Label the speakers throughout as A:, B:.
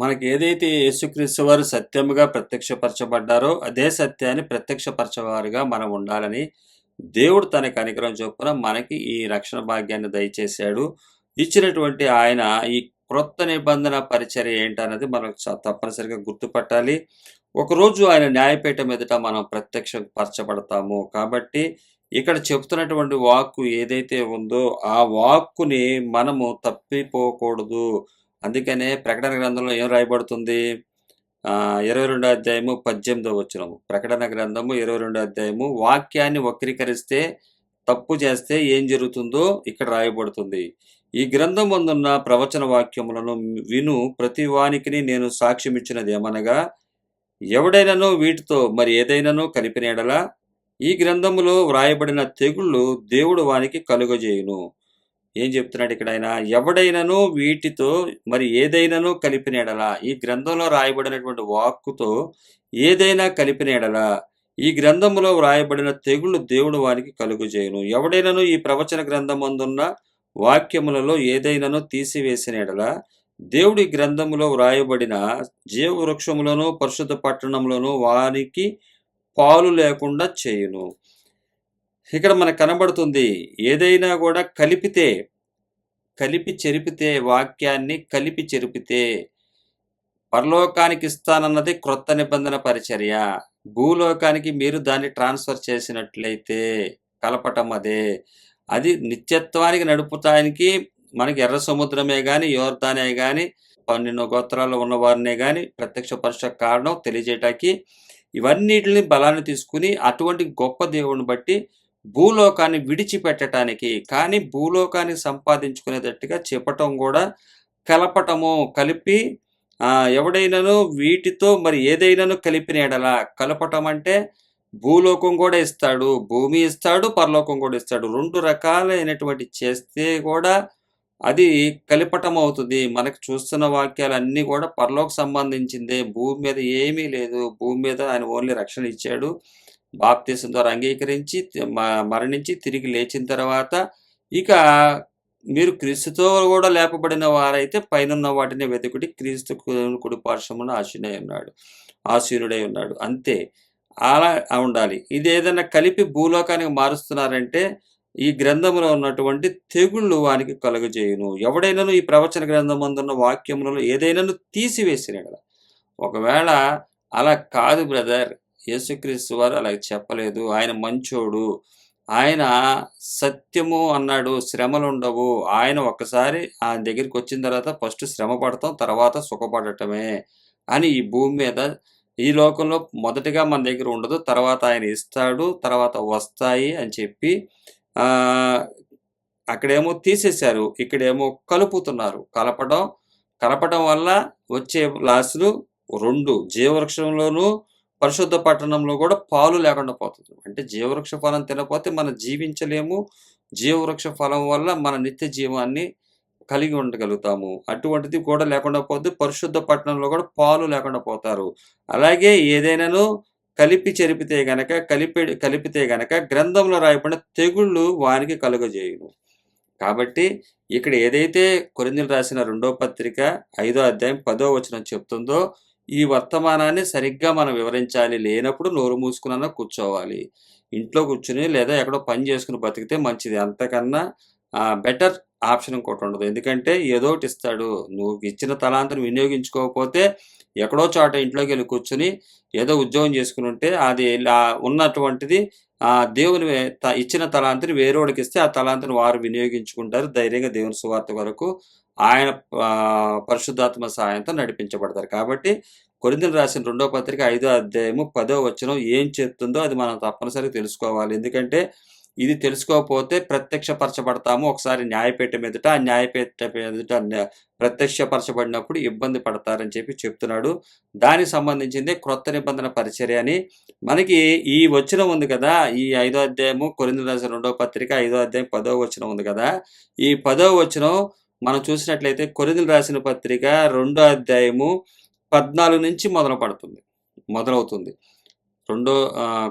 A: మనకి ఏదైతే యేసుక్రీస్తు వారు సత్యముగా ప్రత్యక్షపరచబడ్డారో, అదే సత్యాన్ని ప్రత్యక్షపరచేవారుగా మనం ఉండాలని, దేవుడు తన కనికరం చొప్పున మనకి ఈ రక్షణ భాగ్యాన్ని దయచేశాడు. ఇచ్చినటువంటి ఆయన ఈ క్రొత్త నిబంధన పరిచర్య ఏంటన్నది మనం తప్పనిసరిగా గుర్తుపట్టాలి. ఒకరోజు ఆయన న్యాయపీఠం ఎదుట మనం ప్రత్యక్షపరచబడతాము. కాబట్టి ఇక్కడ చెప్తున్నటువంటి వాక్కు ఏదైతే ఉందో, ఆ వాక్కుని మనము తప్పిపోకూడదు. అందుకనే ప్రకటన గ్రంథంలో ఏం రాయబడుతుంది? 22 అధ్యాయము 18వ వచనము. ప్రకటన గ్రంథము 22 అధ్యాయము వాక్యాన్ని వక్రీకరిస్తే, తప్పు చేస్తే ఏం జరుగుతుందో ఇక్కడ రాయబడుతుంది. ఈ గ్రంథమందున్న ప్రవచన వాక్యములను విను ప్రతి వానికిని నేను సాక్ష్యమిచ్చినది ఏమనగా, ఎవడైనను వీటితో మరి ఏదైనాను కలిపిన యెడల ఈ గ్రంథములో వ్రాయబడిన తెగుళ్ళు దేవుడు వానికి కలుగజేయును. ఏం చెప్తున్నాడు ఇక్కడ ఆయన? ఎవడైనను వీటితో మరి ఏదైనాను కలిపిన యెడల, ఈ గ్రంథంలో రాయబడినటువంటి వాక్కుతో ఏదైనా కలిపిన యెడల ఈ గ్రంథములో వ్రాయబడిన తెగుళ్ళు దేవుడు వానికి కలుగజేయును. ఎవడైనను ఈ ప్రవచన గ్రంథమందున్న వాక్యములలో ఏదైనాను తీసివేసిన యెడల దేవుడి గ్రంథములో వ్రాయబడిన జీవవృక్షములను పరిశుద్ధ పట్టణంలోను వానికి పాలు లేకుండా చేయును. ఇక్కడ మనకు కనబడుతుంది, ఏదైనా కూడా కలిపి చెరిపితే, వాక్యాన్ని కలిపి చెరిపితే పరలోకానికి ఇస్తానన్నది క్రొత్త నిబంధన పరిచర్య. భూలోకానికి మీరు దాన్ని ట్రాన్స్ఫర్ చేసినట్లయితే కలపటం అదే. అది నిత్యత్వానికి నడుపుతానికి మనకి ఎర్ర సముద్రమే గాని, యోర్దానే గాని, 12 గోత్రాల్లో ఉన్నవారినే గాని ప్రత్యక్షపరచ కారణం తెలియజేయటానికి. ఇవన్నిటిని బలాన్ని తీసుకుని అటువంటి గొప్ప దేవుని బట్టి భూలోకాన్ని విడిచిపెట్టడానికి, కానీ భూలోకాన్ని సంపాదించుకునేటట్టుగా చెప్పటం కూడా కలపటము, కలిపి ఎవడైనాను వీటితో మరి ఏదైనాను కలిపిన యెడల, కలపటం అంటే భూలోకం కూడా ఇస్తాడు, భూమి ఇస్తాడు, పరలోకం కూడా ఇస్తాడు. 2 రకాలైనటువంటి చేస్తే కూడా అది కలిపటం అవుతుంది. మనకు చూస్తున్న వాక్యాలన్నీ కూడా పరలోక సంబంధించిందే. భూమి మీద ఏమీ లేదు. భూమి మీద ఆయన ఓన్లీ రక్షణ ఇచ్చాడు. బాప్తిసం ద్వారా అంగీకరించి మరణించి తిరిగి లేచిన తర్వాత ఇక మీరు క్రీస్తుతో కూడా లేపబడిన వారైతే పైనున్న వాటిని వెతుకుడి, క్రీస్తు కుడి పార్శ్వమున ఆసీనుడై ఉన్నాడు. అంతే, అలా ఉండాలి. ఇది ఏదైనా కలిపి భూలోకానికి మారుస్తున్నారంటే ఈ గ్రంథంలో ఉన్నటువంటి తెగుళ్ళు వానికి కలుగజేయును. ఎవడైనాను ఈ ప్రవచన గ్రంథమందున్న వాక్యములలో ఏదైనాను తీసివేసిన యెడల, ఒకవేళ అలా కాదు బ్రదర్, యేసుక్రీస్తు వారు అలా చెప్పలేదు, ఆయన మంచోడు, ఆయన సత్యము అన్నాడు, శ్రమలుండవు. ఆయన ఒక్కసారి ఆయన దగ్గరికి వచ్చిన తర్వాత ఫస్ట్ శ్రమ పడతాం, తర్వాత సుఖపడటమే అని ఈ భూమి మీద, ఈ లోకంలో మొదటిగా మన దగ్గర ఉండదు, తర్వాత ఆయన ఇస్తాడు, తర్వాత వస్తాయి అని చెప్పి అక్కడేమో తీసేశారు, ఇక్కడేమో కలుపుతున్నారు. కలపడం వల్ల వచ్చే లాసులు 2, జీవవృక్షంలోను పరిశుద్ధ పట్టణంలో కూడా పాలు లేకుండా పోతుంది. అంటే జీవవృక్ష ఫలం తినకపోతే మనం జీవించలేము. జీవవృక్ష ఫలం వల్ల మన నిత్య జీవాన్ని కలిగి ఉండగలుగుతాము. అటువంటిది కూడా లేకుండా పోతే పరిశుద్ధ పట్టణంలో కూడా పాలు లేకుండా పోతారు. అలాగే ఏదైనాను కలిపితే గనక గ్రంథంలో రాయబడిన తెగుళ్ళు వానికి కలుగజేయును. కాబట్టి ఇక్కడ ఏదైతే కొరింథీయులకు రాసిన 2వ పత్రిక 5వ అధ్యాయం 10వ వచనం చెప్తుందో, ఈ వర్తమానాన్ని సరిగ్గా మనం వివరించాలి. లేనప్పుడు నోరు మూసుకున్నా కూర్చోవాలి. ఇంట్లో కూర్చుని లేదా ఎక్కడో పని చేసుకుని బతికితే మంచిది. అంతకన్నా బెటర్ ఆప్షన్ ఇంకోటి ఉండదు. ఎందుకంటే ఏదో ఒకటి ఇస్తాడు. నువ్వు ఇచ్చిన తలాంతుని వినియోగించుకోకపోతే ఎక్కడో చోట ఇంట్లోకి వెళ్ళి కూర్చుని ఏదో ఉద్యోగం చేసుకుని ఉంటే అది ఉన్నటువంటిది దేవుని ఇచ్చిన తలాంతుని వేరేవాడికి ఇస్తే ఆ తలాంతుని వారు వినియోగించుకుంటారు. ధైర్యంగా దేవుని సువార్త వరకు ఆయన పరిశుద్ధాత్మ సహాయంతో నడిపించబడతారు. కాబట్టి కొరింథీయులకు రాసిన 2వ పత్రిక 5వ అధ్యాయము 10వ వచనం ఏం చెప్తుందో అది మనం తప్పనిసరిగా తెలుసుకోవాలి. ఎందుకంటే ఇది తెలుసుకోకపోతే ప్రత్యక్షపరచబడతాము ఒకసారి న్యాయపీఠం ఎదుట. ఆ న్యాయపీఠం ఎదుట ప్రత్యక్షపరచబడినప్పుడు ఇబ్బంది పడతారని చెప్పి చెప్తున్నాడు. దానికి సంబంధించిందే క్రొత్త నిబంధన పరిచర్య అని. మనకి ఈ వచనం ఉంది కదా, ఈ 5వ అధ్యాయము కొరింథీయులకు రాసిన 2వ పత్రిక 5వ అధ్యాయం 10వ వచనం ఉంది కదా, ఈ 10వ వచనం మనం చూసినట్లయితే కొరింథీయులకు రాసిన పత్రిక 2వ అధ్యాయము 14 నుంచి మొదలవుతుంది.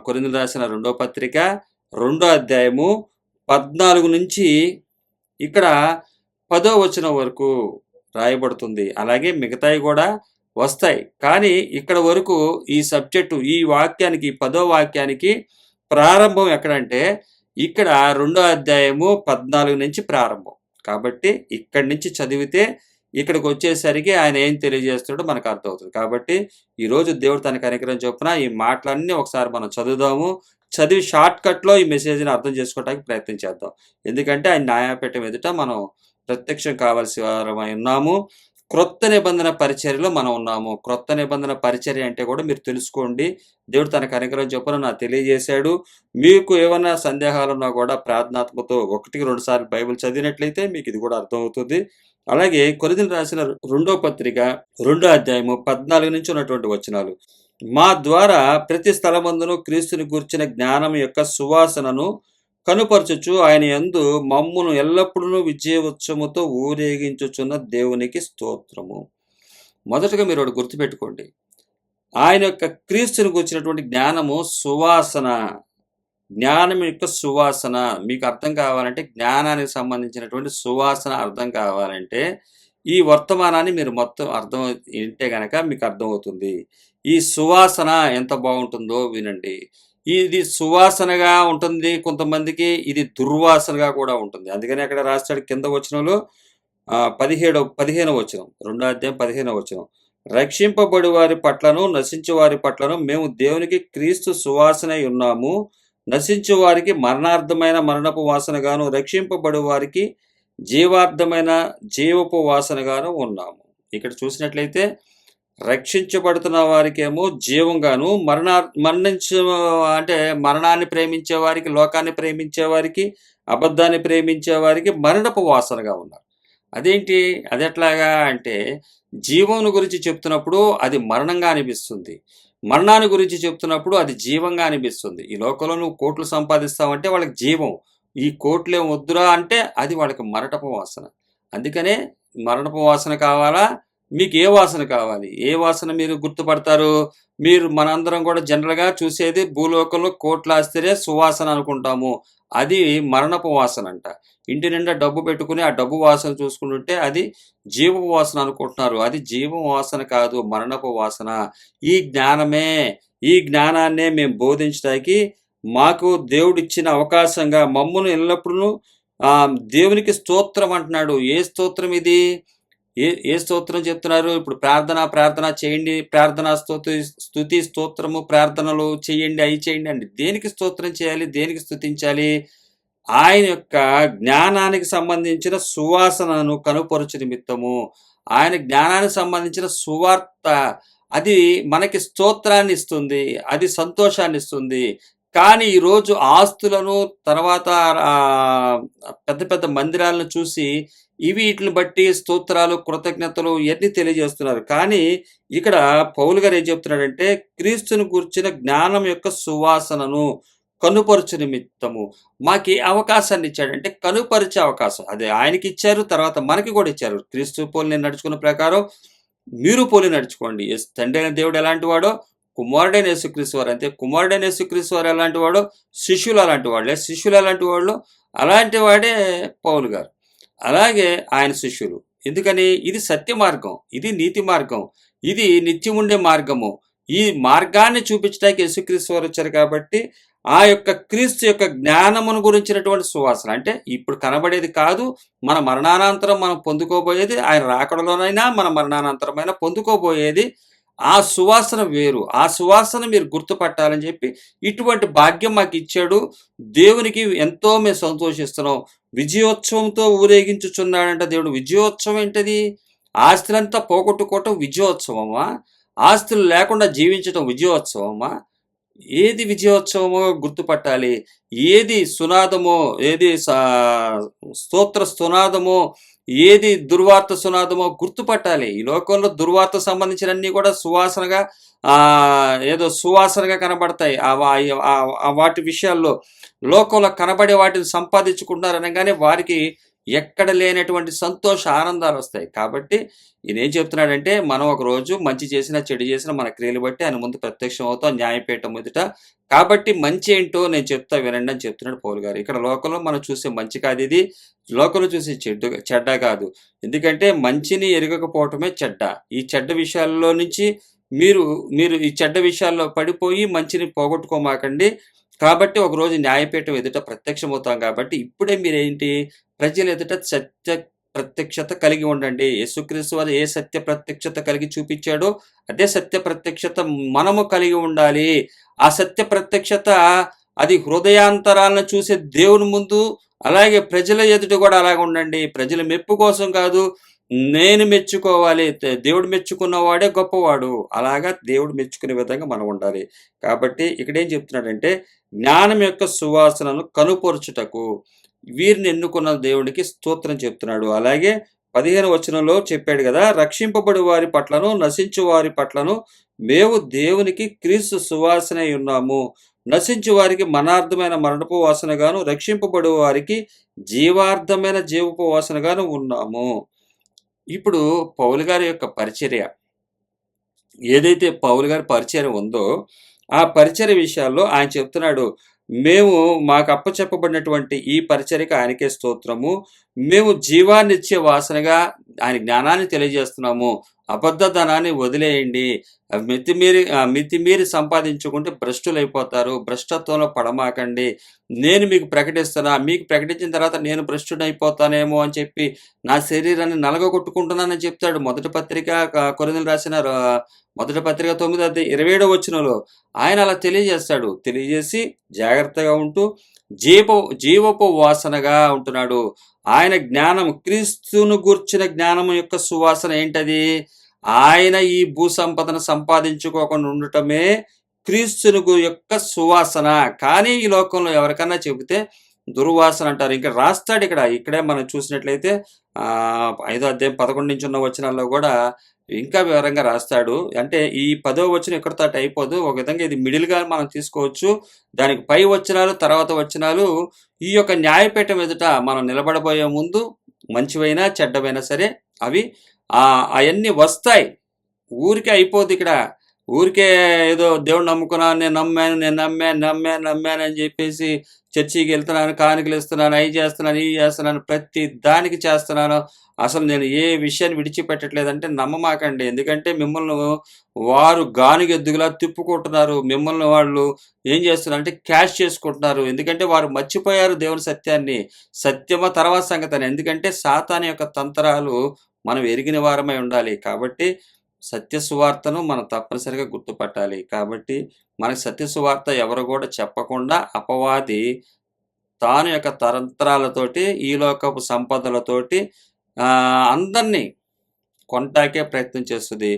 A: కొరింథీయులకు రాసిన 2వ పత్రిక 2వ అధ్యాయము 14 నుంచి ఇక్కడ 10వ వచనం వరకు రాయబడుతుంది. అలాగే మిగతాయి కూడా వస్తాయి. కానీ ఇక్కడ వరకు ఈ సబ్జెక్టు ఈ వాక్యానికి 10వ వాక్యానికి ప్రారంభం ఎక్కడంటే ఇక్కడ 2వ అధ్యాయము 14 నుంచి ప్రారంభం. కాబట్టి ఇక్కడి నుంచి చదివితే ఇక్కడికొచ్చేసరికి ఆయన ఏం తెలియజేస్తున్నాడో మనకు అర్థమవుతుంది. కాబట్టి ఈరోజు దేవుడు తన కనికరం చొప్పున ఈ మాటలన్నీ ఒకసారి మనం చదువుదాము. చదివి షార్ట్‌కట్‌లో ఈ మెసేజ్‌ని అర్థం చేసుకోవడానికి ప్రయత్నం చేద్దాం. ఎందుకంటే ఆయన న్యాయపీఠం ఎదుట మనం ప్రత్యక్షం కావాల్సిన వారమై ఉన్నాము. క్రొత్త నిబంధన పరిచర్యలో మనం ఉన్నాము. క్రొత్త నిబంధన పరిచర్య అంటే కూడా మీరు తెలుసుకోండి. దేవుడు తన కనికరం చొప్పున నాకు తెలియజేశాడు. మీకు ఏమన్నా సందేహాలున్నా కూడా ప్రార్థనాత్మతో 1కి 2 సార్లు బైబిల్ చదివినట్లయితే మీకు ఇది కూడా అర్థమవుతుంది. అలాగే కొరింథీయులకు రాసిన రెండో పత్రిక 2వ అధ్యాయము 14 నుంచి ఉన్నటువంటి వచనాలు. మా ద్వారా ప్రతి స్థలమందును క్రీస్తుని గూర్చిన జ్ఞానం యొక్క సువాసనను కనుపరచుచు ఆయన యందు మమ్మును ఎల్లప్పుడూ విజయోత్సవముతో ఊరేగించుచున్న దేవునికి స్తోత్రము. మొదటగా మీరు ఒకటి గుర్తుపెట్టుకోండి. ఆయన యొక్క క్రీస్తుని గూర్చినటువంటి జ్ఞానము సువాసన. జ్ఞానం యొక్క సువాసన మీకు అర్థం కావాలంటే, జ్ఞానానికి సంబంధించినటువంటి సువాసన అర్థం కావాలంటే ఈ వర్తమానాన్ని మీరు మొత్తం అర్థం వింటే గనక మీకు అర్థమవుతుంది. ఈ సువాసన ఎంత బాగుంటుందో వినండి. ఇది సువాసనగా ఉంటుంది కొంతమందికి, ఇది దుర్వాసనగా కూడా ఉంటుంది. అందుకని అక్కడ రాస్తాడు కింద వచనంలో 15వ వచనం, 2వ అధ్యాయం 15వ వచనం. రక్షింపబడి వారి పట్లను నశించు వారి పట్లను మేము దేవునికి క్రీస్తు సువాసనై ఉన్నాము. నశించు వారికి మరణార్థమైన మరణపు వాసనగాను, రక్షింపబడి వారికి జీవార్థమైన జీవపు వాసనగాను ఉన్నాము. ఇక్కడ చూసినట్లయితే రక్షించబడుతున్న వారికేమో జీవంగాను, అంటే మరణాన్ని ప్రేమించే వారికి, లోకాన్ని ప్రేమించే వారికి, అబద్ధాన్ని ప్రేమించే వారికి మరణపు వాసనగా ఉన్నారు. అదేంటి, అది ఎట్లాగా అంటే జీవం గురించి చెప్తున్నప్పుడు అది మరణంగా అనిపిస్తుంది, మరణాన్ని గురించి చెప్తున్నప్పుడు అది జీవంగా అనిపిస్తుంది. ఈ లోకంలో నువ్వు కోట్లు సంపాదిస్తావంటే వాళ్ళకి జీవం, ఈ కోట్లే వద్దురా అంటే అది వాళ్ళకి మరణపు వాసన. అందుకనే మరణపు వాసన కావాలా, మీకు ఏ వాసన కావాలి, ఏ వాసన మీరు గుర్తుపడతారు? మీరు మనందరం కూడా జనరల్గా చూసేది భూలోకంలో కోట్లాస్తేనే సువాసన అనుకుంటాము, అది మరణపు వాసన అంట. ఇంటి నిండా డబ్బు పెట్టుకుని ఆ డబ్బు వాసన చూసుకుంటుంటే అది జీవపు వాసన అనుకుంటున్నారు. అది జీవం వాసన కాదు, మరణపు వాసన. ఈ జ్ఞానాన్నే మేము బోధించడానికి మాకు దేవుడిచ్చిన అవకాశంగా మమ్మును ఎల్లప్పుడూ దేవునికి స్తోత్రం అంటున్నాడు. ఏ స్తోత్రం ఇది? ఏ స్తోత్రం చెప్తున్నారు? ఇప్పుడు ప్రార్థన చేయండి, స్తుతి స్తోత్రము ప్రార్థనలు చేయండి, అవి చేయండి అండి. దేనికి స్తోత్రం చేయాలి, దేనికి స్తుతించాలి? ఆయన యొక్క జ్ఞానానికి సంబంధించిన సువాసనను కనుపరుచు నిమిత్తము, ఆయన జ్ఞానానికి సంబంధించిన సువార్త అది మనకి స్తోత్రాన్ని ఇస్తుంది, అది సంతోషాన్ని ఇస్తుంది. కానీ ఈరోజు ఆస్తులను, తర్వాత పెద్ద పెద్ద మందిరాలను చూసి వీటిని బట్టి స్తోత్రాలు, కృతజ్ఞతలు ఇవన్నీ తెలియజేస్తున్నారు. కానీ ఇక్కడ పౌలు గారు ఏం చెప్తున్నాడంటే, క్రీస్తుని గూర్చిన జ్ఞానం యొక్క సువాసనను కనుపరుచు నిమిత్తము మాకు ఏ అవకాశాన్ని ఇచ్చాడంటే, కనుపరిచే అవకాశం అది ఆయనకి ఇచ్చారు, తర్వాత మనకి కూడా ఇచ్చారు. క్రీస్తు పోలి నడుచుకున్న ప్రకారం మీరు పోలి నడుచుకోండి. తండ్రి అయిన దేవుడు ఎలాంటి వాడో కుమారుడైన యేసుక్రీస్తు వారు అంతే. కుమారుడైన యేసుక్రీస్తు వారు ఎలాంటి వాడో శిష్యులు అలాంటి వాళ్ళే, శిష్యులు ఎలాంటి వాళ్ళు అలాంటి వాడే పౌలు గారు. అలాగే ఆయన శిష్యులు. ఎందుకని? ఇది సత్య మార్గం, ఇది నీతి మార్గం, ఇది నిత్యం ఉండే మార్గము. ఈ మార్గాన్ని చూపించడానికి యేసుక్రీస్తు వారు వచ్చారు. కాబట్టి ఆ యొక్క క్రీస్తు యొక్క జ్ఞానమును గురించినటువంటి సువాసన, అంటే ఇప్పుడు కనబడేది కాదు, మన మరణానంతరం మనం పొందుకోబోయేది, ఆయన రాకడలోనైనా మన మరణానంతరమైనా పొందుకోబోయేది. ఆ సువాసన వేరు. ఆ సువాసన మీరు గుర్తుపట్టాలని చెప్పి ఇటువంటి భాగ్యం మాకు ఇచ్చాడు. దేవునికి ఎంతో మేము సంతోషిస్తున్నాం. విజయోత్సవంతో ఊరేగించుచున్నాడంట దేవుడు. విజయోత్సవం ఏంటది? ఆస్తులంతా పోగొట్టుకోవటం విజయోత్సవమా? ఆస్తులు లేకుండా జీవించటం విజయోత్సవమా? ఏది విజయోత్సవమో గుర్తుపట్టాలి. ఏది సునాదమో, ఏది స్తోత్ర సునాదమో, ఏది దుర్వార్త సునాదమో గుర్తుపట్టాలి. ఈ లోకంలో దుర్వార్త సంబంధించినన్నీ కూడా సువాసనగా ఏదో సువాసనగా కనబడతాయి. వాటి విషయాల్లో లోకంలో కనబడే వాటిని సంపాదించుకుంటున్నారు అనగానే వారికి ఎక్కడ లేనటువంటి సంతోష ఆనందాలు వస్తాయి. కాబట్టి ఈయనేం చెప్తున్నాడంటే, మనం ఒకరోజు మంచి చేసినా, చెడు చేసినా మన క్రియలు బట్టి ఆయన ముందు ప్రత్యక్షం అవుతాం న్యాయపీఠం ఎదుట. కాబట్టి మంచి ఏంటో నేను చెప్తా వినండి అని చెప్తున్నాడు పౌలు గారు. ఇక్కడ లోకంలో మనం చూసే మంచి కాదిది. లోకంలో చూసే చెడ్డ కాదు. ఎందుకంటే మంచిని ఎరగకపోవటమే చెడ్డ. ఈ చెడ్డ విషయాల్లో నుంచి మీరు మీరు ఈ చెడ్డ విషయాల్లో పడిపోయి మంచిని పోగొట్టుకోమాకండి. కాబట్టి ఒకరోజు న్యాయపీఠం ఎదుట ప్రత్యక్షమవుతాం కాబట్టి ఇప్పుడే మీరేంటి ప్రజల ఎదుట సత్య ప్రత్యక్షత కలిగి ఉండండి. యేసుక్రీస్తు వారు ఏ సత్య ప్రత్యక్షత కలిగి చూపించాడో అదే సత్య ప్రత్యక్షత మనము కలిగి ఉండాలి. ఆ సత్య ప్రత్యక్షత అది హృదయాంతరాలను చూసే దేవుని ముందు, అలాగే ప్రజల ఎదుట కూడా అలాగ ఉండండి. ప్రజల మెప్పు కోసం కాదు, నేను మెచ్చుకోవాలి. దేవుడు మెచ్చుకున్నవాడే గొప్పవాడు. అలాగా దేవుడు మెచ్చుకునే విధంగా మనం ఉండాలి. కాబట్టి ఇక్కడేం చెప్తున్నాడంటే, జ్ఞానం యొక్క సువాసనను కనుపరుచుటకు వీరిని ఎన్నుకున్న దేవుడికి స్తోత్రం చెప్తున్నాడు. అలాగే 15వ వచనంలో చెప్పాడు కదా, రక్షింపబడి వారి పట్లను నశించు వారి పట్లను మేము దేవునికి క్రీస్తు సువాసనై ఉన్నాము. నశించు వారికి మనార్థమైన మరణపు వాసనగాను, రక్షింపబడు వారికి జీవార్థమైన జీవపు వాసనగాను ఉన్నాము. ఇప్పుడు పౌలు గారి యొక్క పరిచర్య, ఏదైతే పౌలు గారి పరిచర్య ఉందో ఆ పరిచర్య విషయాల్లో ఆయన చెప్తున్నాడు, మేము మాకు అప్పచెప్పబడినటువంటి ఈ పరిచర్యకు ఆయనకే స్తోత్రము. మేము జీవాన్నిచ్చే వాసనగా ఆయన జ్ఞానాన్ని తెలియజేస్తున్నాము. అబద్ధధనాన్ని వదిలేయండి. మితిమీరి సంపాదించుకుంటే భ్రష్టులైపోతారు. భ్రష్టత్వంలో పడమాకండి. నేను మీకు ప్రకటిస్తున్నా. మీకు ప్రకటించిన తర్వాత నేను భ్రష్టుడైపోతానేమో అని చెప్పి నా శరీరాన్ని నలగొట్టుకుంటున్నానని చెప్తాడు. మొదటి పత్రిక కొరింథీయులకు రాసిన మొదటి పత్రిక 9:27 వచనంలో ఆయన అలా తెలియజేస్తాడు. తెలియజేసి జాగ్రత్తగా ఉంటూ జీవపు వాసనగా ఉంటున్నాడు. ఆయన జ్ఞానం, క్రీస్తును గూర్చిన జ్ఞానం యొక్క సువాసన ఏంటది? ఆయన ఈ భూ సంపదను సంపాదించుకోకుండా ఉండటమే క్రీస్తును యొక్క సువాసన. కానీ ఈ లోకంలో ఎవరికన్నా చెబితే దుర్వాసన అంటారు. ఇంకా రాస్తాడు ఇక్కడే మనం చూసినట్లయితే 5వ అధ్యాయం 11 నుంచి ఉన్న వచనాల్లో కూడా ఇంకా వివరంగా రాస్తాడు. అంటే ఈ 10వ వచనం ఇక్కడితో అయిపోదు. ఒక విధంగా ఇది మిడిల్గా మనం తీసుకోవచ్చు. దానికి పై వచనాలు, తర్వాత వచనాలు ఈ యొక్క న్యాయపీఠం ఎదుట మనం నిలబడబోయే ముందు మంచివైనా చెడ్డవైనా సరే అవి అవన్నీ వస్తాయి. ఊరికే అయిపోద్ది ఇక్కడ. ఊరికే ఏదో దేవుడు నమ్ముకున్నాను, నేను నమ్మాను అని చెప్పేసి చర్చికి వెళ్తున్నాను, కానుకలు ఇస్తున్నాను, అవి చేస్తున్నాను, ఇవి చేస్తున్నాను, ప్రతి దానికి చేస్తున్నాను. అసలు నేను ఏ విషయాన్ని విడిచిపెట్టట్లేదంటే నమ్మమాకండి. ఎందుకంటే మిమ్మల్ని వారు గానుగెద్దుగులా తిప్పుకుంటున్నారు. మిమ్మల్ని వాళ్ళు ఏం చేస్తున్నారు అంటే క్యాష్ చేసుకుంటున్నారు. ఎందుకంటే వారు మర్చిపోయారు దేవుని సత్యాన్ని. సత్యమ తర్వాత సంగతి. ఎందుకంటే సాతాను యొక్క తంత్రాలు మనం ఎరిగిన వారమై ఉండాలి. కాబట్టి సత్య సువార్తను మనం తప్పనిసరిగా గుర్తుపట్టాలి. కాబట్టి మనకి సత్య సువార్త ఎవరు కూడా చెప్పకుండా అపవాది తాను యొక్క తంత్రాలతోటి, ఈ లోకపు సంపదలతోటి అందరినీ కొంటాకే ప్రయత్నం చేస్తుంది.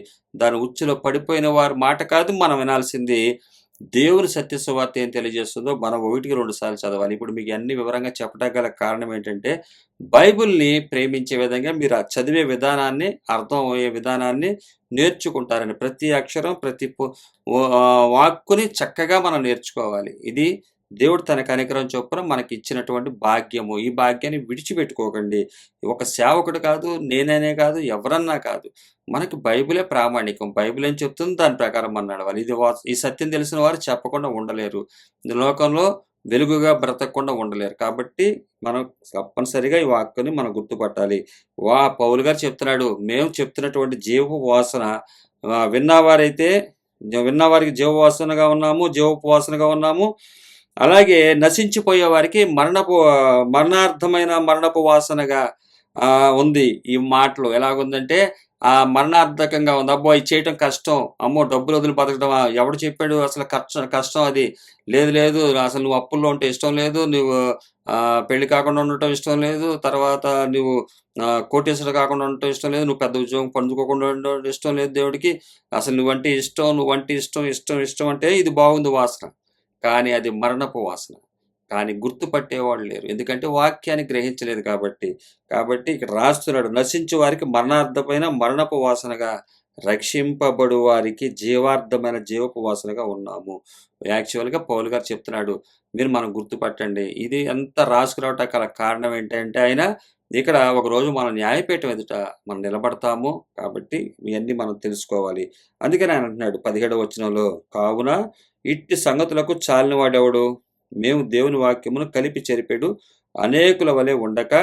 A: దాని ఉచ్చులో పడిపోయిన వారి మాట కాదు మనం వినాల్సింది. దేవుని సత్య సువార్త ఏం తెలియజేస్తుందో మనం 1కి 2 సార్లు చదవాలి. ఇప్పుడు మీకు అన్ని వివరంగా చెప్పడానికి గల కారణం ఏంటంటే, బైబిల్ని ప్రేమించే విధంగా మీరు ఆ చదివే విధానాన్ని, అర్థం అయ్యే విధానాన్ని నేర్చుకుంటారని. ప్రతి అక్షరం, ప్రతి వాక్కుని చక్కగా మనం నేర్చుకోవాలి. ఇది దేవుడు తన కనికరం చొప్పున మనకి ఇచ్చినటువంటి భాగ్యము. ఈ భాగ్యాన్ని విడిచిపెట్టుకోకండి. ఒక సేవకుడు కాదు, నేననే కాదు, ఎవరన్నా కాదు, మనకి బైబిలే ప్రామాణికం. బైబిల్ ఏం చెప్తుంది దాని ప్రకారం మనం నడవాలి. ఈ సత్యం తెలిసిన వారు చెప్పకుండా ఉండలేరు. ఈ లోకంలో వెలుగుగా బ్రతకకుండా ఉండలేరు. కాబట్టి మనం తప్పనిసరిగా ఈ వాక్కుని మనం గుర్తుపట్టాలి. పౌలు గారు చెప్తున్నాడు, మేము చెప్తున్నటువంటి జీవపు వాసన విన్నవారికి జీవవాసనగా ఉన్నాము, జీవపు వాసనగా ఉన్నాము. అలాగే నశించిపోయే వారికి మరణార్థమైన మరణపు వాసనగా ఉంది. ఈ మాటలు ఎలాగుందంటే మరణార్థకంగా ఉంది. అబ్బో ఇది చేయటం కష్టం, అమ్మో డబ్బులు వదిలి బతకడమా, ఎవడు చెప్పాడు అసలు కష్టం అది? లేదు అసలు నువ్వు అప్పుల్లో ఉంటే ఇష్టం లేదు, నువ్వు పెళ్లి కాకుండా ఉండటం ఇష్టం లేదు, తర్వాత నువ్వు కోటేశ్వరుడు కాకుండా ఉండటం ఇష్టం లేదు, నువ్వు పెద్ద ఉద్యోగం పొందుకోకుండా ఉండటం ఇష్టం లేదు దేవుడికి, అసలు నువ్వంటే ఇష్టం అంటే ఇది బాగుంది వాసన, కానీ అది మరణపు వాసన. కానీ గుర్తుపట్టేవాళ్ళు లేరు. ఎందుకంటే వాక్యాన్ని గ్రహించలేదు కాబట్టి. ఇక్కడ రాస్తున్నాడు, నశించు వారికి మరణార్థమైన మరణపు వాసనగా, రక్షింపబడు వారికి జీవార్థమైన జీవపు వాసనగా ఉన్నాము. యాక్చువల్గా పౌలు గారు చెప్తున్నాడు, మనం గుర్తుపట్టండి. ఇది ఎంత రాసుకురావటానికి గల కారణం ఏంటంటే ఆయన ఇక్కడ ఒకరోజు మనం న్యాయపీఠం ఎదుట మనం నిలబడతాము. కాబట్టి ఇయన్నీ మనం తెలుసుకోవాలి. అందుకని ఆయన అంటున్నాడు 17వ వచనంలో, కావున ఇట్టి సంగతులకు చాలినవాడెవడు? మేము దేవుని వాక్యమును కలిపి చెరిపెడు అనేకుల వలె ఉండక,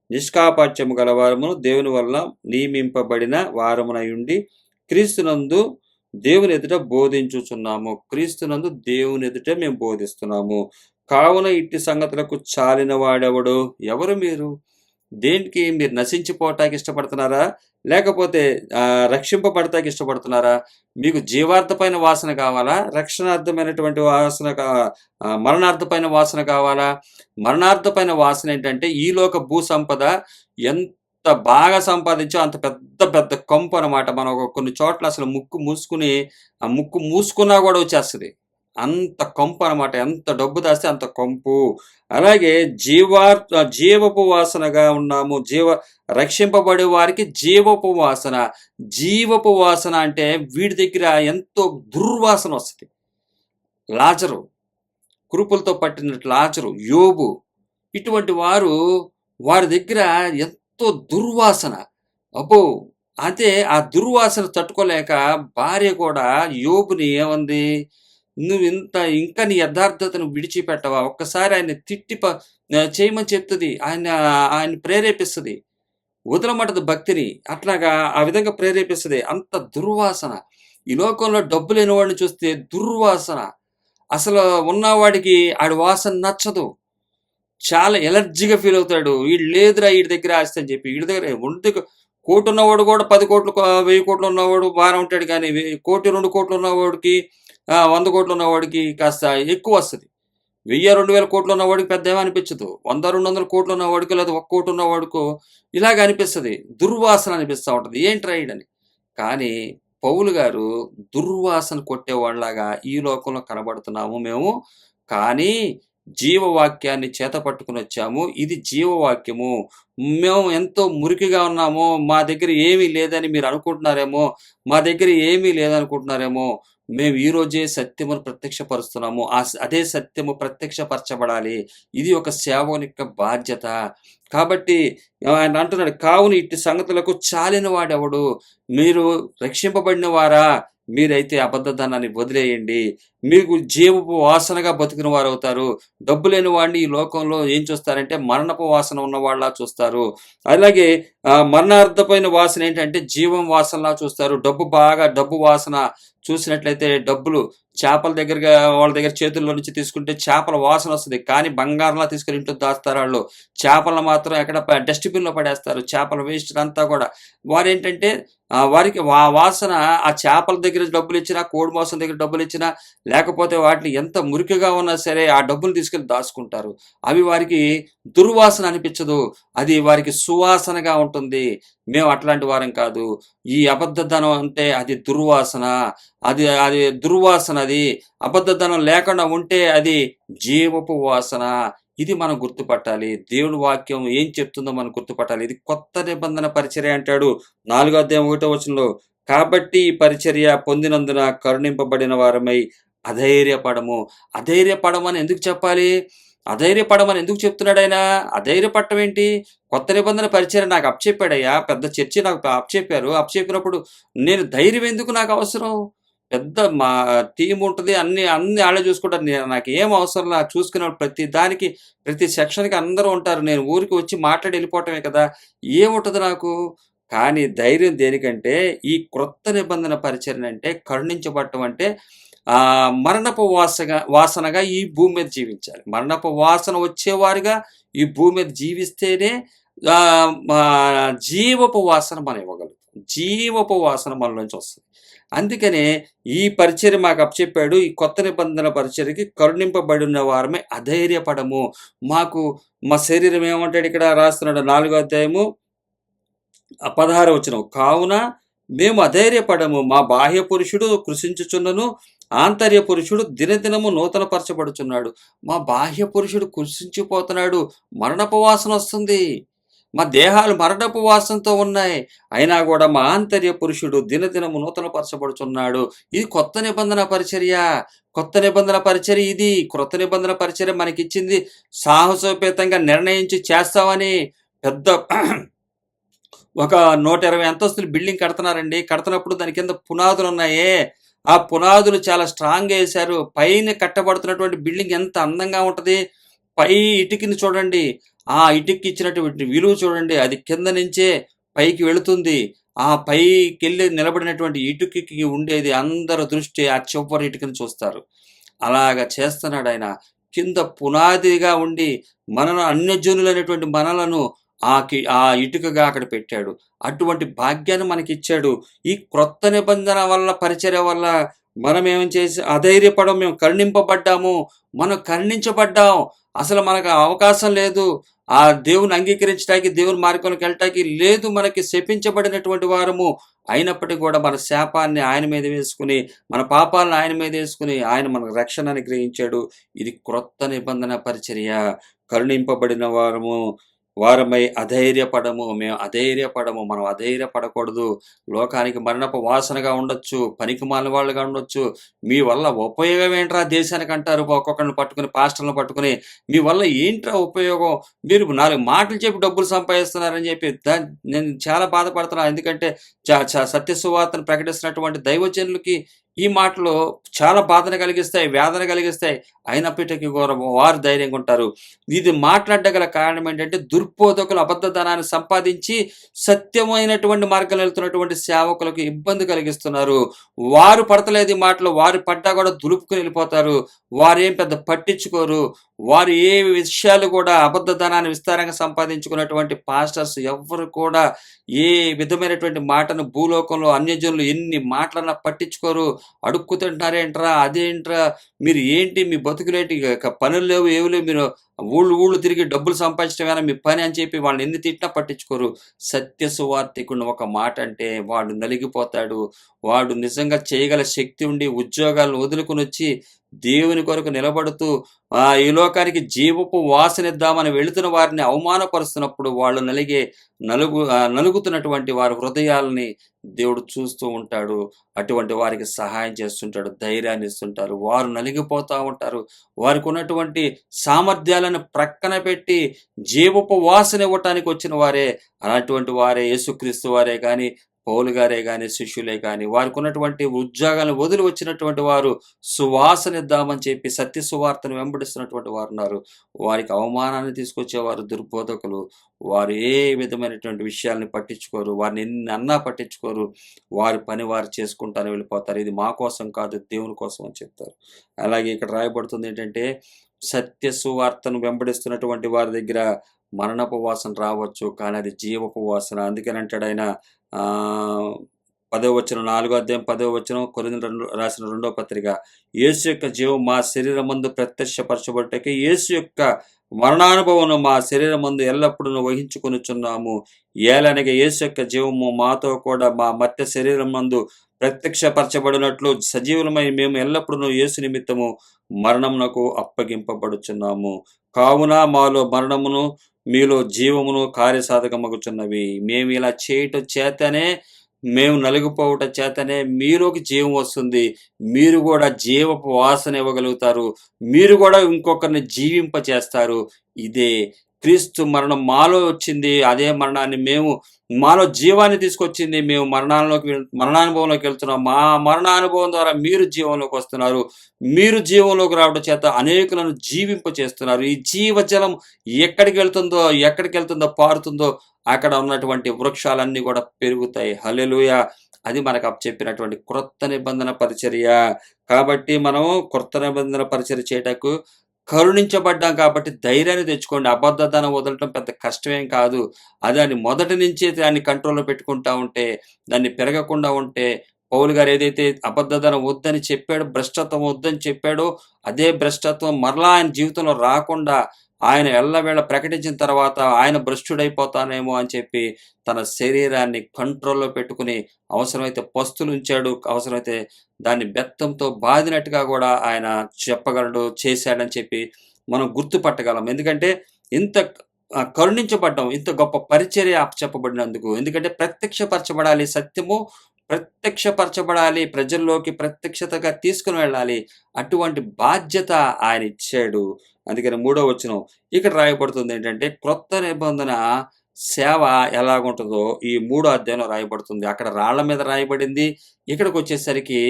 A: నిష్కాపట్యము గలవారమును దేవుని వలన నియమింపబడిన వారమునయుండి క్రీస్తునందు దేవుని ఎదుట బోధించుచున్నాము. క్రీస్తునందు దేవుని ఎదుట మేము బోధిస్తున్నాము. కావున ఇట్టి సంగతులకు చాలిన వాడెవడు? ఎవరు మీరు? దేనికి మీరు నశించిపోవటానికి ఇష్టపడుతున్నారా? లేకపోతే రక్షింపబడటానికి ఇష్టపడుతున్నారా? మీకు జీవార్థమైన వాసన కావాలా? రక్షణార్థమైనటువంటి వాసన మరణార్థమైన వాసన కావాలా? మరణార్థమైన వాసన ఏంటంటే ఈలోక భూ సంపద ఎంత బాగా సంపాదించో అంత పెద్ద పెద్ద కంపు అనమాట. మనం కొన్ని చోట్ల అసలు ముక్కు మూసుకుని ఆ ముక్కు మూసుకున్నా కూడా వచ్చేస్తది. అంత కంపు అనమాట. ఎంత డబ్బు దాస్తే అంత కంపు. అలాగే జీవపు వాసనగా ఉన్నాము. రక్షింపబడే వారికి జీవపు వాసన. జీవపు వాసన అంటే వీడి దగ్గర ఎంతో దుర్వాసన వస్తది. లాజరు, కురుపులతో పట్టినట్టు లాజరు, యోబు, ఇటువంటి వారి దగ్గర ఎంతో దుర్వాసన. అబ్బో! అయితే ఆ దుర్వాసన తట్టుకోలేక భార్య కూడా యోబుని ఏమంది, ఇంకా నీ యథార్థతను విడిచిపెట్టవా? ఒక్కసారి ఆయన్ని తిట్టి చేయమని చెప్తుంది. ఆయన ప్రేరేపిస్తుంది. వదలమంటది భక్తిని. అట్లాగా ఆ విధంగా ప్రేరేపిస్తుంది. అంత దుర్వాసన. ఈ లోకంలో డబ్బు లేని వాడిని చూస్తే దుర్వాసన. అసలు ఉన్నవాడికి ఆడి వాసన నచ్చదు. చాలా ఎలర్జీగా ఫీల్ అవుతాడు. వీడు లేదురా వీడి దగ్గర ఆస్తి అని చెప్పి. వీడి దగ్గర కోటి ఉన్నవాడు కూడా 10 కోట్లు 1000 కోట్లు ఉన్నవాడు బాగానే ఉంటాడు. కానీ 1 కోటి 2 కోట్లు ఉన్నవాడికి 100 కోట్లు ఉన్నవాడికి కాస్త ఎక్కువ వస్తుంది. 1000 2000 కోట్లు ఉన్నవాడికి పెద్ద ఏమనిపించదు. 100 200 కోట్లు ఉన్నవాడికి లేదా 1 కోటి ఉన్నవాడికో ఇలాగ అనిపిస్తుంది. దుర్వాసన అనిపిస్తూ ఉంటుంది. ఏంట్రా ఈడని. కానీ పౌలు గారు దుర్వాసన కొట్టేవాళ్ళలాగా ఈ లోకంలో కనబడుతున్నాము మేము. కానీ జీవవాక్యాన్ని చేత పట్టుకుని వచ్చాము. ఇది జీవవాక్యము. మేము ఎంతో మురికిగా ఉన్నాము. మా దగ్గర ఏమీ లేదని మీరు అనుకుంటున్నారేమో. మా దగ్గర ఏమీ లేదనుకుంటున్నారేమో. మేము ఈరోజే సత్యమును ప్రత్యక్షపరుస్తున్నాము. అదే సత్యము ప్రత్యక్షపరచబడాలి. ఇది ఒక సేవకుని యొక్క బాధ్యత. కాబట్టి ఆయన అంటున్నాడు, కావున ఇట్టి సంగతులకు చాలిన వాడెవడు? మీరు రక్షింపబడిన వారా? మీరైతే అబద్ధధనాన్ని వదిలేయండి. మీకు జీవపు వాసనగా బతికిన వారు అవుతారు. డబ్బు లేని వాడిని ఈ లోకంలో ఏం చూస్తారంటే మరణపు వాసన ఉన్న వాళ్ళ చూస్తారు. అలాగే మరణార్థమైన వాసన ఏంటంటే జీవం వాసనలా చూస్తారు. డబ్బు వాసన చూసినట్లయితే డబ్బులు చేపల దగ్గరగా వాళ్ళ దగ్గర చేతుల్లో నుంచి తీసుకుంటే చేపల వాసన వస్తుంది. కానీ బంగారంలా తీసుకుని ఇంట్లో దాస్తారు వాళ్ళు. చేపలను మాత్రం ఎక్కడ డస్ట్బిన్లో పడేస్తారు. చేపల వేస్ట్ అంతా కూడా. వారేంటంటే వారికి వాసన ఆ చేపల దగ్గర డబ్బులు ఇచ్చినా, కోడి మాంసం దగ్గర డబ్బులు ఇచ్చినా, లేకపోతే వాటిని ఎంత మురికిగా ఉన్నా సరే ఆ డబ్బులు తీసుకెళ్ళి దాచుకుంటారు. అవి వారికి దుర్వాసన అనిపించదు. అది వారికి సువాసనగా ఉంటుంది. మేము అట్లాంటి వారం కాదు. ఈ అబద్ధధనం అంటే అది దుర్వాసన. అది దుర్వాసన. అది అబద్ధధనం లేకుండా ఉంటే అది జీవపు వాసన. ఇది మనం గుర్తుపట్టాలి. దేవుని వాక్యం ఏం చెప్తుందో మనం గుర్తుపట్టాలి. ఇది కొత్త నిబంధన పరిచర్య అంటాడు 4వ అధ్యాయం 1వ వచనంలో. కాబట్టి ఈ పరిచర్య పొందినందున కరుణింపబడిన వారమై అధైర్యపడము. అధైర్యపడమని ఎందుకు చెప్పాలి? అధైర్యపడమని ఎందుకు చెప్తున్నాడు ఆయన? అధైర్యపడటం ఏంటి? కొత్త నిబంధన పరిచర్య నాకు అప్పచెప్పాడయ్యా. పెద్ద చర్చి నాకు అప్పచెప్పినప్పుడు నేను ధైర్యం ఎందుకు నాకు అవసరం? పెద్ద మా టీం ఉంటుంది. అన్ని ఆళ్ళే చూసుకుంటారు. నాకు ఏం అవసరం లా. చూసుకునేవాడు ప్రతి దానికి, ప్రతి సెక్షన్‌కి అందరూ ఉంటారు. నేను ఊరికి వచ్చి మాట్లాడి వెళ్ళిపోవటమే కదా! ఏముంటది నాకు? కానీ ధైర్యం దేనికంటే ఈ క్రొత్త నిబంధన పరిచర్య అంటే కరుణించబడటం అంటే మరణపు వాసనగా ఈ భూమి మీద జీవించాలి. మరణపు వాసన వచ్చేవారుగా ఈ భూమి మీద జీవిస్తేనే జీవపు వాసన మనం ఇవ్వగలుగుతాం. జీవపు వాసన మనలోంచి వస్తుంది. అందుకనే ఈ పరిచర్య మాకు అప్పచెప్పాడు. ఈ కొత్త నిబంధన పరిచర్యకి కరుణింపబడిన వారమే అధైర్యపడము. మా శరీరం ఏమంటాడు ఇక్కడ రాస్తున్నాడు 4వ అధ్యాయము 16వ వచనం. కావున మేము అధైర్యపడము. మా బాహ్య పురుషుడు కృషించుచున్నను, ఆంతర్య పురుషుడు దినదినము నూతన పరచబడుచున్నాడు. మా బాహ్య పురుషుడు కృషించిపోతున్నాడు. మరణపు వాసన వస్తుంది. మా దేహాలు మరణపు వాసనతో ఉన్నాయి. అయినా కూడా మా ఆంతర్య పురుషుడు దినదినము నూతన పరచబడుచున్నాడు. ఇది కొత్త నిబంధన పరిచర్య. కొత్త నిబంధన పరిచర్య ఇది. క్రొత్త నిబంధన పరిచర్య మనకిచ్చింది సాహసోపేతంగా నిర్ణయించి చేస్తామని. పెద్ద ఒక 120 అంతస్తుల బిల్డింగ్ కడుతున్నారండి. కడుతున్నప్పుడు దాని కింద పునాదులున్నాయే, ఆ పునాదులు చాలా స్ట్రాంగ్‌గా ఏశారు. పైన కట్టబడుతున్నటువంటి బిల్డింగ్ ఎంత అందంగా ఉంటది. పై ఇటికని చూడండి. ఆ ఇటికకి ఇచ్చినటువంటి విలువ చూడండి. అది కింద నుంచే పైకి వెళుతుంది. ఆ పైకెళ్ళి నిలబడినటువంటి ఇటుకకి ఉండేది అందరి దృష్టి ఆ చివరి ఇటుకని చూస్తారు. అలాగా చేస్తున్నాడాయన. కింద పునాదిగా ఉండి మనను అన్యజనులైనటువంటి మనలను ఆ ఇటుకగా అక్కడ పెట్టాడు. అటువంటి భాగ్యాన్ని మనకిచ్చాడు. ఈ క్రొత్త నిబంధన వల్ల, పరిచర్య వల్ల మనమేం చేసి అధైర్యపడం, మేము కరుణింపబడ్డాము. మనం కరుణించబడ్డాం. అసలు మనకు అవకాశం లేదు. ఆ దేవుని అంగీకరించడానికి, దేవుని మార్గంలోకి వెళ్ళటానికి లేదు. మనకి శపించబడినటువంటి వారము. అయినప్పటికీ కూడా మన శాపాన్ని ఆయన మీద వేసుకుని, మన పాపాలను ఆయన మీద వేసుకుని, ఆయన మనకు రక్షణ అనుగ్రహించాడు. ఇది క్రొత్త నిబంధన పరిచర్య. కరుణింపబడిన వారమై అధైర్యపడము. మేము అధైర్యపడము. మనం అధైర్యపడకూడదు. లోకానికి మరణపు వాసనగా ఉండొచ్చు, పనికిమాలిన వాళ్ళుగా ఉండొచ్చు. మీ వల్ల ఉపయోగం ఏంట్రా దేశానికి అంటారు ఒక్కొక్కరిని పట్టుకుని, పాస్టర్లను పట్టుకుని. మీ వల్ల ఏంట్రా ఉపయోగం? మీరు 4 మాటలు చెప్పి డబ్బులు సంపాదిస్తున్నారని చెప్పి నేను చాలా బాధపడుతున్నా. ఎందుకంటే సత్య సువార్తను ప్రకటిస్తున్నటువంటి దైవజనులకి ఈ మాటలు చాలా బాధను కలిగిస్తాయి, వేదన కలిగిస్తాయి. అయినప్పటికీ కూడా వారు ధైర్యంగా ఉంటారు. ఇది మాట్లాడగల కారణం ఏంటంటే, దుర్బోధకులు అబద్ధధనాన్ని సంపాదించి సత్యమైనటువంటి మార్గంలో వెళ్తున్నటువంటి సేవకులకు ఇబ్బంది కలిగిస్తున్నారు. వారు పడతలేదు ఈ మాటలు. వారు పడ్డా కూడా దులుపుకుని వెళ్ళిపోతారు. వారేం పెద్ద పట్టించుకోరు. వారు ఏ విషయాలు కూడా అబద్ధధనాన్ని విస్తారంగా సంపాదించుకున్నటువంటి పాస్టర్స్ ఎవ్వరు కూడా ఏ విధమైనటువంటి మాటను భూలోకంలో అన్యజనులు ఎన్ని మాటలన్నా పట్టించుకోరు. అడుక్కుతుంటారేంట్రా, అదేంట్రా, మీరు ఏంటి, మీ బతుకులేంటి, పనులు లేవు, ఏవి లేవు, మీరు ఊళ్ళు తిరిగి డబ్బులు సంపాదించడమేనా మీ పని అని చెప్పి వాళ్ళని ఎన్ని తిట్టినా పట్టించుకోరు. సత్య సువార్థికుడిని ఒక మాట అంటే వాడు నలిగిపోతాడు. వాడు నిజంగా చేయగల శక్తి ఉండి ఉద్యోగాలను వదులుకుని వచ్చి దేవుని కొరకు నిలబడుతూ ఈ లోకానికి జీవపు వాసనిద్దామని వెళుతున్న వారిని అవమానపరుస్తున్నప్పుడు వాళ్ళు నలుగుతున్నటువంటి వారి హృదయాలని దేవుడు చూస్తూ ఉంటాడు. అటువంటి వారికి సహాయం చేస్తుంటాడు, ధైర్యాన్ని ఇస్తుంటారు. వారు నలిగిపోతూ ఉంటారు. వారికి ఉన్నటువంటి సామర్థ్యాలను ప్రక్కన పెట్టి జీవపు వాసన ఇవ్వటానికి వచ్చిన వారే. అలాంటి వారే యేసుక్రీస్తు వారే కానీ, పౌలు గారే కానీ, శిష్యులే కానీ, వారికి ఉన్నటువంటి ఉద్యోగాలను వదిలి వచ్చినటువంటి వారు సువాసనిద్దామని చెప్పి సత్య సువార్తను వెంబడిస్తున్నటువంటి వారు ఉన్నారు. వారికి అవమానాన్ని తీసుకొచ్చేవారు దుర్బోధకులు. వారు ఏ విధమైనటువంటి విషయాల్ని పట్టించుకోరు. వారిని ఎన్ని అన్నా పట్టించుకోరు. వారి పని వారు చేసుకుంటానే వెళ్ళిపోతారు. ఇది మా కోసం కాదు, దేవుని కోసం అని చెప్తారు. అలాగే ఇక్కడ రాయబడుతుంది ఏంటంటే, సత్య సువార్తను వెంబడిస్తున్నటువంటి వారి దగ్గర మరణపు వాసన రావచ్చు, కానీ అది జీవపు వాసన. అందుకని అంటాడు ఆయన 10వ వచనం, 4వ అధ్యాయం 10వ వచనం, కొరింథీయులకు రాసిన 2వ పత్రిక, యేసు యొక్క జీవం మా శరీరమందు ప్రత్యక్షపరచబడుటకై యేసు యొక్క మరణానుభవమును మా శరీరమందు ఎల్లప్పుడూ వహించుకొనుచున్నాము. ఏలనగా యేసు యొక్క జీవము మాతో కూడా మా మర్త్య శరీరమందు ప్రత్యక్షపరచబడినట్లు సజీవులమై మేము ఎల్లప్పుడూ యేసు నిమిత్తము మరణమునకు అప్పగింపబడుచున్నాము. కావున మాలో మరణమును, మీలో జీవమును కార్యసాధకమగుచున్నవి. మేము ఇలా చేయటం చేతనే, మేము నలిగిపోవటం చేతనే మీలోకి జీవం వస్తుంది. మీరు కూడా జీవపు వాసన ఇవ్వగలుగుతారు. మీరు కూడా ఇంకొకరిని జీవింప చేస్తారు. ఇదే క్రీస్తు మరణం మాలో వచ్చింది. అదే మరణాన్ని మాలో జీవాన్ని తీసుకొచ్చింది. మేము మరణానుభవంలోకి వెళ్తున్నాం. మా మరణానుభవం ద్వారా మీరు జీవంలోకి వస్తున్నారు. మీరు జీవంలోకి రావడం చేత అనేకులను జీవింప చేస్తున్నారు. ఈ జీవజలం ఎక్కడికి వెళ్తుందో పారుతుందో అక్కడ ఉన్నటువంటి వృక్షాలన్నీ కూడా పెరుగుతాయి. హల్లెలూయా. అది మనకు చెప్పినటువంటి క్రొత్త నిబంధన పరిచర్య. కాబట్టి మనం క్రొత్త నిబంధన పరిచర్య చేయటకు కరుణించబడ్డాం కాబట్టి ధైర్యాన్ని తెచ్చుకోండి. అబద్ధతనం వదలటం పెద్ద కష్టమేం కాదు. దాన్ని మొదటి నుంచే దాన్ని కంట్రోల్లో పెట్టుకుంటా ఉంటే, దాన్ని పెరగకుండా ఉంటే, పౌలు గారు ఏదైతే అబద్ధతనం వద్దని చెప్పాడో, భ్రష్టత్వం వద్దని చెప్పాడో, అదే భ్రష్టత్వం మరలా ఆయన జీవితంలో రాకుండా ఆయన ఎల్లవేళ ప్రకటించిన తర్వాత ఆయన భ్రష్టుడైపోతానేమో అని చెప్పి తన శరీరాన్ని కంట్రోల్లో పెట్టుకుని అవసరమైతే పస్తులు ఉంచాడు. అవసరమైతే దాన్ని బెత్తంతో బాదినట్టుగా కూడా ఆయన చెప్పగలడు, చేశాడని చెప్పి మనం గుర్తుపట్టగలం. ఎందుకంటే ఇంత కరుణించబడ్డం, ఇంత గొప్ప పరిచర్య చెప్పబడినందుకు. ఎందుకంటే ప్రత్యక్షపరచబడాలి, సత్యము ప్రత్యక్షపరచబడాలి, ప్రజల్లోకి ప్రత్యక్షతగా తీసుకుని వెళ్ళాలి. అటువంటి బాధ్యత ఆయన ఇచ్చాడు. అందుకని 3వ వచనం ఇక్కడ రాయబడుతుంది ఏంటంటే, క్రొత్త నిబంధన సేవ ఎలాగుంటదో ఈ మూడో అధ్యాయంలో రాయబడుతుంది. అక్కడ రాళ్ళ మీద రాయబడింది. ఇక్కడికొచ్చేసరికి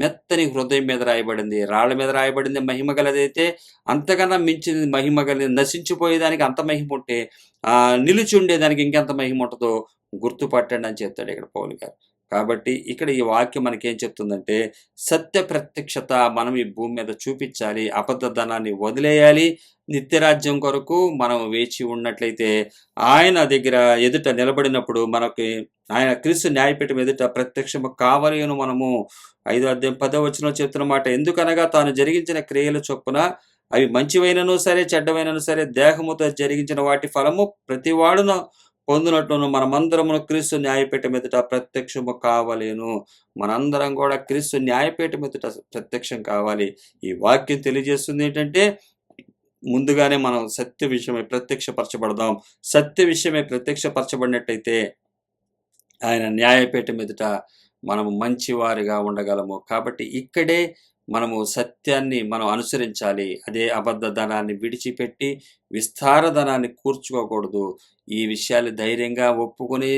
A: మెత్తని హృదయం మీద రాయబడింది. రాళ్ళ మీద రాయబడింది మహిమ గలదైతే, అంతకన్నా మించింది మహిమ గలది. నశించిపోయేదానికి అంత మహిముంటే, నిలిచి ఉండేదానికి ఇంకెంత మహిముంటదో గుర్తుపట్టండి అని చెప్తాడు ఇక్కడ పౌలు గారు. కాబట్టి ఇక్కడ ఈ వాక్యం మనకేం చెప్తుందంటే, సత్య ప్రత్యక్షత మనం ఈ భూమి మీద చూపించాలి. అబద్ధధనాన్ని వదిలేయాలి. నిత్యరాజ్యం కొరకు మనం వేచి ఉన్నట్లయితే, ఆయన దగ్గర ఎదుట నిలబడినప్పుడు మనకి ఆయన క్రీస్తు న్యాయపీఠం ఎదుట ప్రత్యక్షము కావాలి అని మనము 5వ అధ్యాయం 10వ వచనంలో చెప్తున్న మాట, ఎందుకనగా తాను జరిగించిన క్రియల చొప్పున అవి మంచివైనను సరే, చెడ్డవైనను సరే, దేహముతో జరిగించిన వాటి ఫలము ప్రతివాడును పొందినట్లును మనమందరమును క్రీస్తు న్యాయపీఠం ఎదుట ప్రత్యక్షము కావలేను. మనందరం కూడా క్రీస్తు న్యాయపీఠం ఎదుట ప్రత్యక్షం కావాలి. ఈ వాక్యం తెలియజేస్తుంది ఏంటంటే, ముందుగానే మనం సత్య విషయమై ప్రత్యక్షపరచబడదాం. సత్య విషయమై ప్రత్యక్షపరచబడినట్టయితే ఆయన న్యాయపీఠం ఎదుట మనము మంచివారిగా ఉండగలము. కాబట్టి ఇక్కడే మనము సత్యాన్ని మనం అనుసరించాలి. అదే అబద్ధధనాన్ని విడిచిపెట్టి విస్తారధనాన్ని కూర్చుకోకూడదు. ఈ విషయాలు ధైర్యంగా ఒప్పుకొని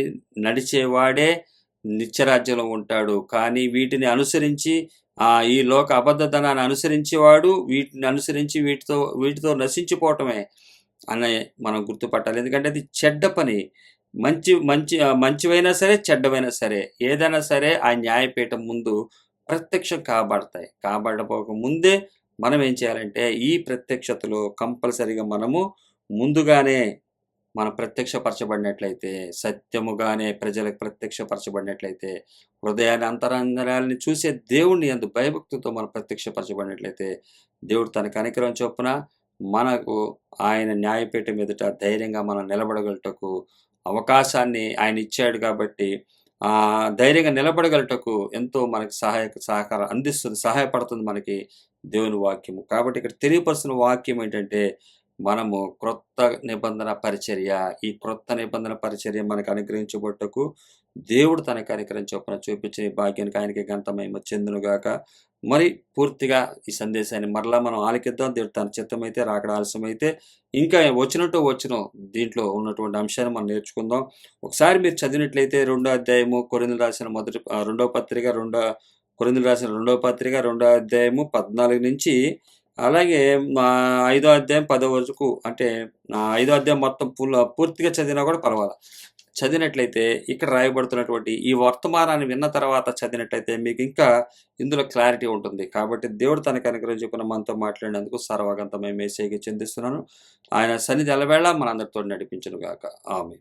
A: నడిచేవాడే నిత్యరాజ్యంలో ఉంటాడు. కానీ వీటిని అనుసరించి ఈ లోక అబద్ధధనాన్ని అనుసరించేవాడు వీటిని అనుసరించి వీటితో నశించిపోవటమే అని మనం గుర్తుపట్టాలి. ఎందుకంటే అది చెడ్డ పని. మంచివైనా సరే, చెడ్డవైనా సరే, ఏదైనా సరే ఆ న్యాయపీఠం ముందు ప్రత్యక్షం కాబడతాయి. కాబడపోక ముందే మనం ఏం చేయాలంటే, ఈ ప్రత్యక్షతలో కంపల్సరీగా మనము ముందుగానే మనం ప్రత్యక్షపరచబడినట్లయితే, సత్యముగానే ప్రజలకు ప్రత్యక్షపరచబడినట్లయితే, హృదయాన్ని అంతరంగాల్ని చూసే దేవుణ్ణి యందు భయభక్తితో మనం ప్రత్యక్షపరచబడినట్లయితే, దేవుడు తన కనికరం చొప్పున మనకు ఆయన న్యాయపీఠం ఎదుట ధైర్యంగా మనం నిలబడగలుగుటకు అవకాశాన్ని ఆయన ఇచ్చాడు. కాబట్టి ధైర్యంగా నిలబడగలుగుటకు ఎంతో మనకి సహకారం అందిస్తుంది, సహాయపడుతుంది మనకి దేవుని వాక్యము. కాబట్టి ఇక్కడ తెలియపరుస్తున్న వాక్యం ఏంటంటే, మనము క్రొత్త నిబంధన పరిచర్య, ఈ క్రొత్త నిబంధన పరిచర్య మనకు అనుగ్రహించబట్టుకు దేవుడు తన కనికరం చొప్పున చూపించిన ఈ భాగ్యానికి ఆయనకి ఘనత మహిమ చెందునుగాక. మరి పూర్తిగా ఈ సందేశాన్ని మరలా మనం ఆలకిద్దాం. దేవుడు తన చిత్తమైతే, రాకడ ఆలస్యమైతే ఇంకా వచ్చిన దీంట్లో ఉన్నటువంటి అంశాన్ని మనం నేర్చుకుందాం. ఒకసారి మీరు చదివినట్లయితే 2వ అధ్యాయము కొరింథీయులకు రాసిన రెండవ పత్రిక 2వ అధ్యాయము 14 నుంచి అలాగే 5వ అధ్యాయం 10వ వరకు, అంటే 5వ అధ్యాయం మొత్తం పూర్తిగా చదివినా కూడా పర్వాలా. చదివినట్లయితే ఇక్కడ రాయబడుతున్నటువంటి ఈ వర్తమానాన్ని విన్న తర్వాత చదివినట్లయితే మీకు ఇంకా ఇందులో క్లారిటీ ఉంటుంది. కాబట్టి దేవుడు తన కనికరం చొప్పున మనతో మాట్లాడినందుకు సర్వగంతమై యేసయ్యకి చెందిస్తున్నాను. ఆయన సన్నిధి ఎల్లవేళలా మనందరితో నడిపించును గాక. ఆమేన్.